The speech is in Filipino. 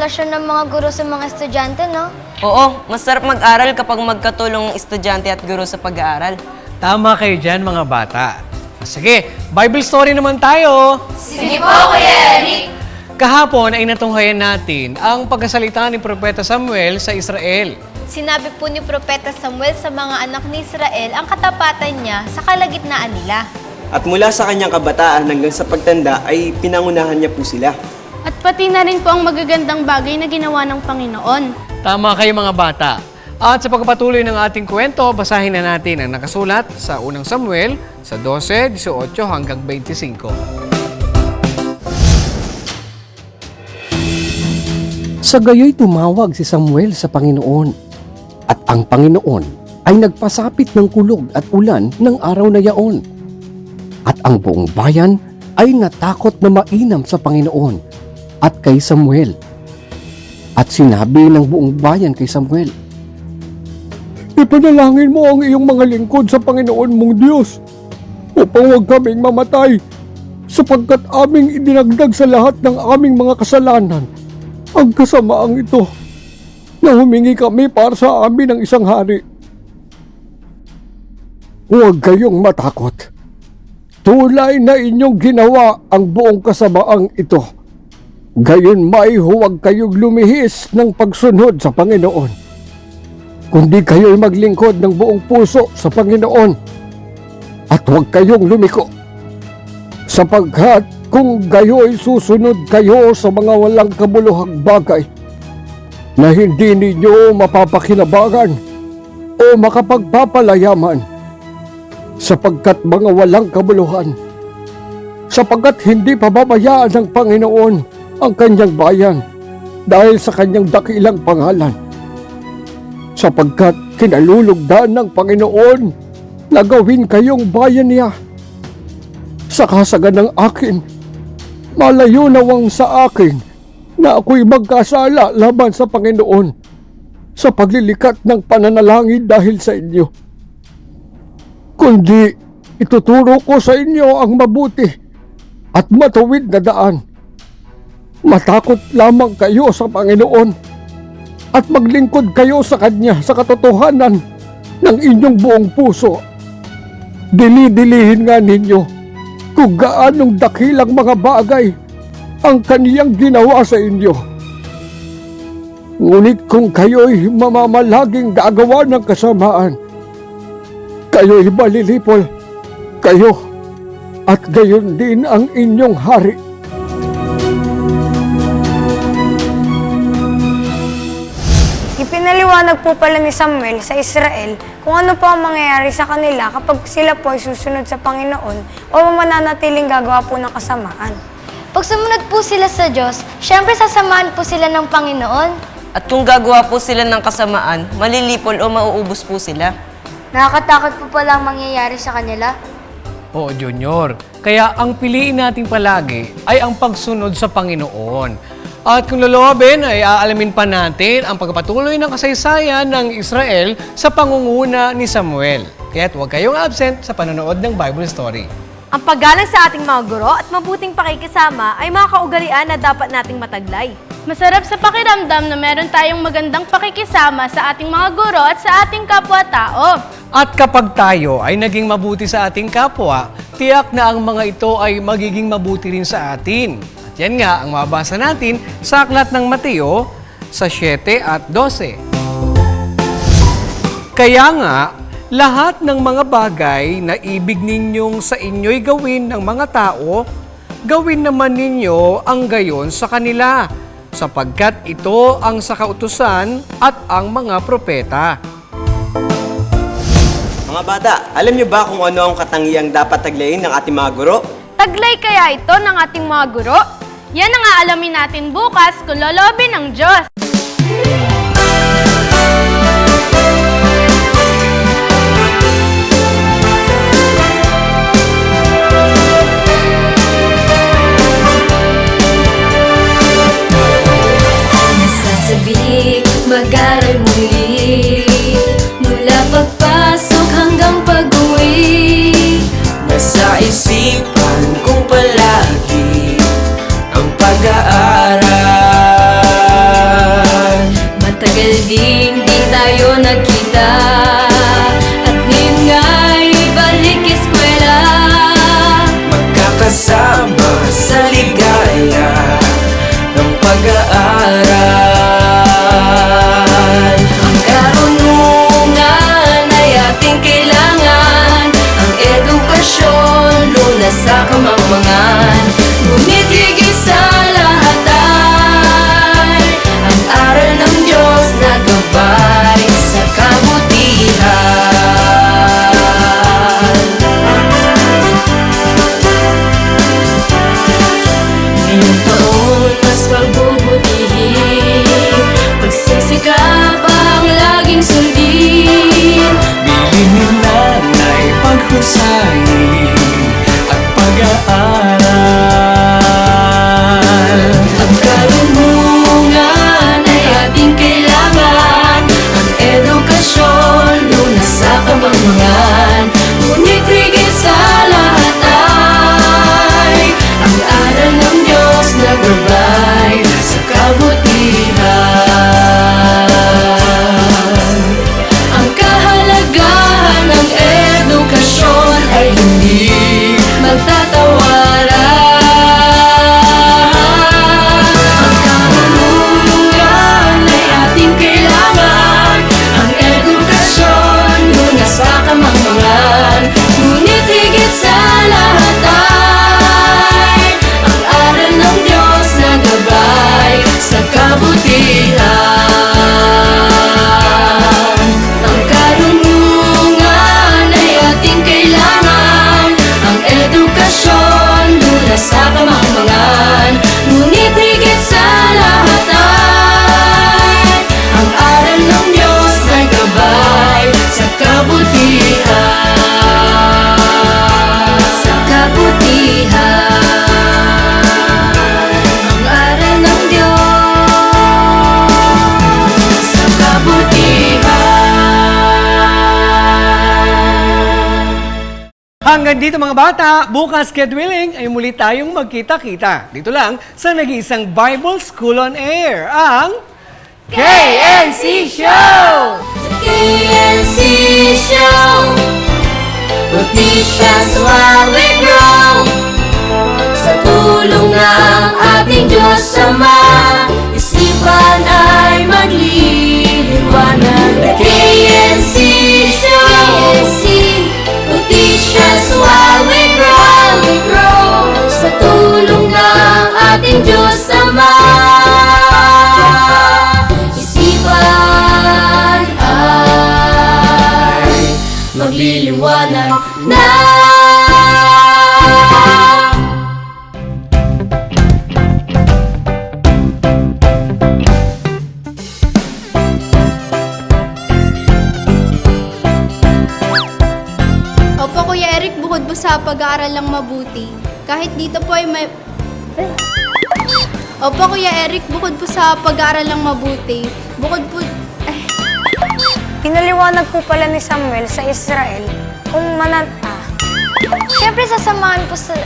komunikasyon ng mga guro sa mga estudyante, no? Oo, masarap mag-aral kapag magkatulong ang estudyante at guro sa pag-aaral. Tama kayo dyan, mga bata. Sige, Bible story naman tayo. Sige po, Kuya Eric! Kahapon ay natunghayan natin ang pagkasalita ni Propeta Samuel sa Israel. Sinabi po ni Propeta Samuel sa mga anak ni Israel ang katapatan niya sa kalagitnaan nila. At mula sa kanyang kabataan hanggang sa pagtanda ay pinangunahan niya po sila. At pati na rin po ang magagandang bagay na ginawa ng Panginoon. Tama kayo, mga bata. At sa pagpapatuloy ng ating kwento, basahin na natin ang nakasulat sa unang Samuel sa 12, 18 hanggang 25. Sa gayoy tumawag si Samuel sa Panginoon, at ang Panginoon ay nagpasapit ng kulog at ulan ng araw na yaon. At ang buong bayan ay natakot na mainam sa Panginoon at kay Samuel. At sinabi ng buong bayan kay Samuel, "Ipanalangin mo ang iyong mga lingkod sa Panginoon mong Diyos upang huwag kaming mamatay, sapagkat aming idinagdag sa lahat ng aming mga kasalanan ang kasamaang ito na humingi kami para sa amin ng isang hari. Huwag kayong matakot. Tulay na inyong ginawa ang buong kasamaang ito. Gayon may huwag kayong lumihis ng pagsunod sa Panginoon, kundi kayo'y maglingkod ng buong puso sa Panginoon at huwag kayong lumiko, sapagkat kung gayo'y susunod kayo sa mga walang kabuluhang bagay na hindi ninyo mapapakinabangan o makapagpapalayaman, sapagkat mga walang kabuluhan, sapagkat hindi pababayaan ng Panginoon ang kanyang bayan dahil sa kanyang dakilang pangalan, sapagkat kinalulugdan ng Panginoon na gawin kayong bayan niya. Sa kasagan ng akin, malayo nawang sa akin na ako'y magkasala laban sa Panginoon sa paglilikat ng pananalangin dahil sa inyo. Kundi ituturo ko sa inyo ang mabuti at matuwid na daan. Matakot lamang kayo sa Panginoon at maglingkod kayo sa Kanya sa katotohanan ng inyong buong puso. Dili-dilihin nga ninyo kung gaanong dakilang mga bagay ang kaniyang ginawa sa inyo. Ngunit kung kayo'y mamamalaging gagawa ng kasamaan, kayo'y malilipol, kayo at gayon din ang inyong hari. Ipinaliwanag po pala ni Samuel sa Israel kung ano po ang mangyayari sa kanila kapag sila po ay susunod sa Panginoon o mananatiling gagawa po ng kasamaan. Pag sumunod po sila sa Diyos, syempre sasamahan po sila ng Panginoon. At kung gagawa po sila ng kasamaan, malilipol o mauubos po sila. Nakakatakot po pala ang mangyayari sa kanila. Oo, Junior. Kaya ang piliin natin palagi ay ang pagsunod sa Panginoon. At kung loloobin ay aalamin pa natin ang pagpatuloy ng kasaysayan ng Israel sa pangunguna ni Samuel. Kaya't huwag kayong absent sa panonood ng Bible Story. Ang paggalang sa ating mga guro at mabuting pakikisama ay mga kaugalian na dapat nating mataglay. Masarap sa pakiramdam na meron tayong magandang pakikisama sa ating mga guro at sa ating kapwa-tao. At kapag tayo ay naging mabuti sa ating kapwa, tiyak na ang mga ito ay magiging mabuti rin sa atin. At yan nga ang mabasa natin sa aklat ng Mateo sa 7 at 12. Kaya nga, lahat ng mga bagay na ibig ninyong sa inyo'y gawin ng mga tao, gawin naman ninyo ang gayon sa kanila, sapagkat ito ang sa kautusan at ang mga propeta. Mga bata, alam niyo ba kung ano ang katangiang dapat taglayin ng ating mga guro? Taglay kaya ito ng ating mga guro? Yan ang aalamin natin bukas kung lolobin ng Diyos. Nasasabi, mag-aral muli, mula pagpasok hanggang pag-uwi. Nasa isipan kong palagi ang pag-aaral. Hanggang dito mga bata, bukas God willing ay muli tayong magkita-kita. Dito lang sa nag-iisang Bible School on Air, ang KNC Show! KNC Show will teach us while we grow. Sa tulong ng ating Diyos Ama, isipan ay magliliwanag. The KNC Show will teach us while we grow. Sa tulong ng ating Diyos Ama, isipan ay magliliwanag na. Opo, Kuya Eric, bukod po sa pag-aaral ng mabuti, kahit dito po ay may... Opo, Kuya Eric, bukod po sa pag-aaral ng mabuti, bukod po... Pinaliwanag po pala ni Samuel sa Israel kung Siyempre, sasamahan po sa...